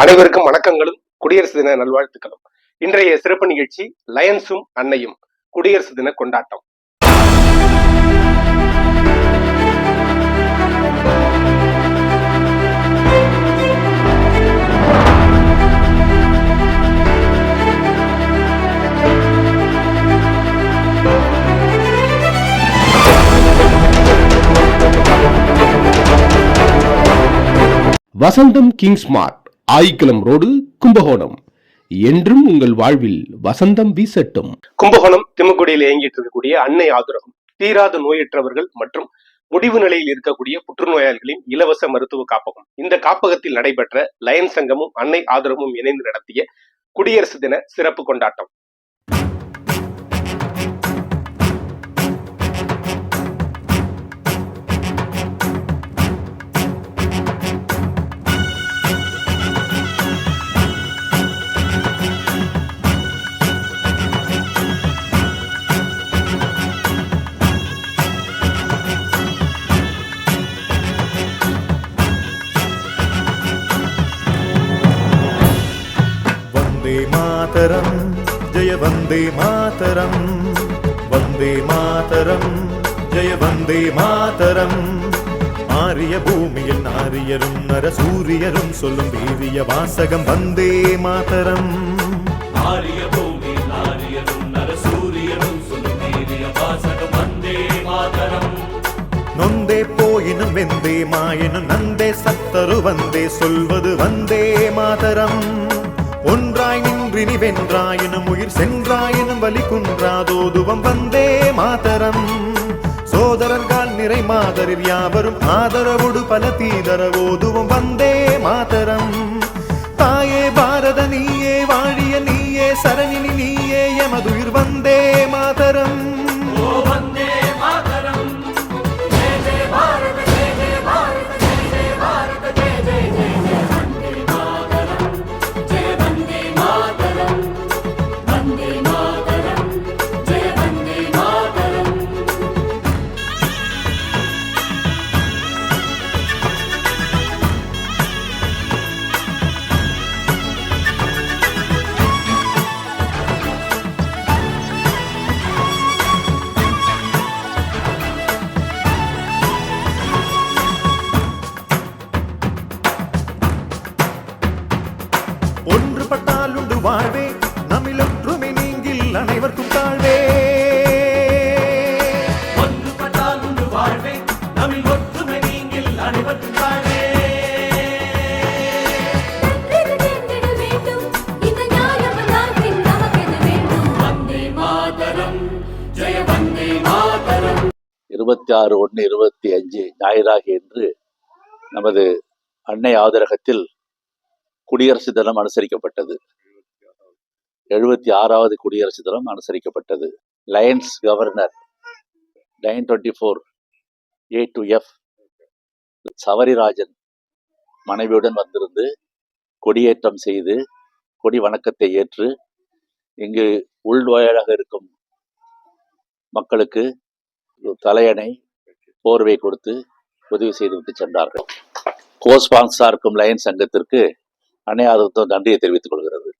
அனைவருக்கும் வணக்கங்களும் குடியரசு தின நல்வாழ்த்துக்களும். இன்றைய சிறப்பு நிகழ்ச்சி லயன்ஸும் அன்னையும் குடியரசு தின கொண்டாட்டம். வசந்தம் கிங்ஸ் மார்ட், ஆயிக்குளம் ரோடு, கும்பகோணம். என்றும் உங்கள் வாழ்வில் வசந்தம் வீசட்டும். கும்பகோணம் திமுக்குடியில் இயங்கிட்டு இருக்கக்கூடிய அன்னை ஆதரகம் தீராத நோயற்றவர்கள் மற்றும் முடிவு நிலையில் இருக்கக்கூடிய புற்றுநோயாளிகளின் இலவச மருத்துவ காப்பகம். இந்த காப்பகத்தில் நடைபெற்ற லயன் சங்கமும் அன்னை ஆதரகமும் இணைந்து நடத்திய குடியரசு தின சிறப்பு கொண்டாட்டம். மாதரம் ஜெய வந்தே மாதரம், வந்தே மாதரம் ஜெய வந்தே மாதரம். ஆரிய பூமியில் நாரியரும் நரசூரியரும் சொல்லும் வீரிய வாசகம் வந்தே மாதரம். ஆரிய பூமியில் நாரியரும் நரசூரியரும் சொல்லும் வீரிய வாசகம் வந்தே மாதரம். நொந்தே போயினும் வெந்தே மாயினும் நந்தே சத்தரு வந்தே சொல்வது வந்தே மாதரம். ஒன்றாய் நின்றினி வென்றாயினும் உயிர் சென்றாயினும் வலி குன்றாதோதுவம் வந்தே மாதரம். சோதரர்கள் நிறை மாதரில் யாவரும் ஆதரவோடு பல தீதரவோதுவம் வந்தே மாதரம். தாயே பாரத நீயே வாழிய நீயே சரணினி நீயே எமதுயிர் வந்தே மாதரம். ஒன்றுபட்டால் உண்டு வாழ்வே, நம்மில் ஒற்றுமை நீங்கில் அனைவருக்கும் தாழ்வே. ஒன்றுபட்டால் உண்டு வாழ்வே, நம்மில் ஒற்றுமை நீங்கில் அனைவருக்கும் தாழ்வே. வந்தே மாதரம் ஜெய வந்தே மாதரம். 26/1/25 ஞாயிறாக இன்று நமது அன்னை ஆதரகத்தில் குடியரசு தினம் அனுசரிக்கப்பட்டது. 76வது குடியரசு தினம் அனுசரிக்கப்பட்டது. Lions governor 924A to F சவரிராஜன் மனைவியுடன் வந்திருந்து கொடியேற்றம் செய்து கொடி வணக்கத்தை ஏற்று இங்கு உள்நோயாளியாக இருக்கும் மக்களுக்கு தலையணை போர்வை கொடுத்து உதவி செய்துவிட்டு சென்றார்கள். கோஸ்பான்ஸா இருக்கும் லயன் சங்கத்திற்கு அன்னை ஆதரகத்தும் நன்றியை தெரிவித்துக் கொள்கிறது.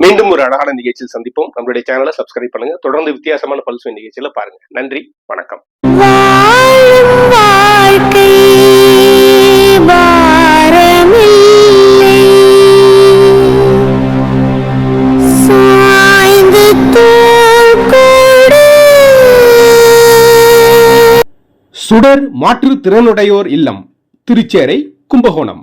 மீண்டும் ஒரு அழகான நிகழ்ச்சியில் சந்திப்போம். நம்மளுடைய சேனலை சப்ஸ்கிரைப் பண்ணுங்க. தொடர்ந்து வித்தியாசமான பல்சுவை நிகழ்ச்சியில பாருங்க. நன்றி, வணக்கம். சுடர் மாற்றுத்திறனுடையோர் இல்லம், திருச்சேரை, கும்பகோணம்.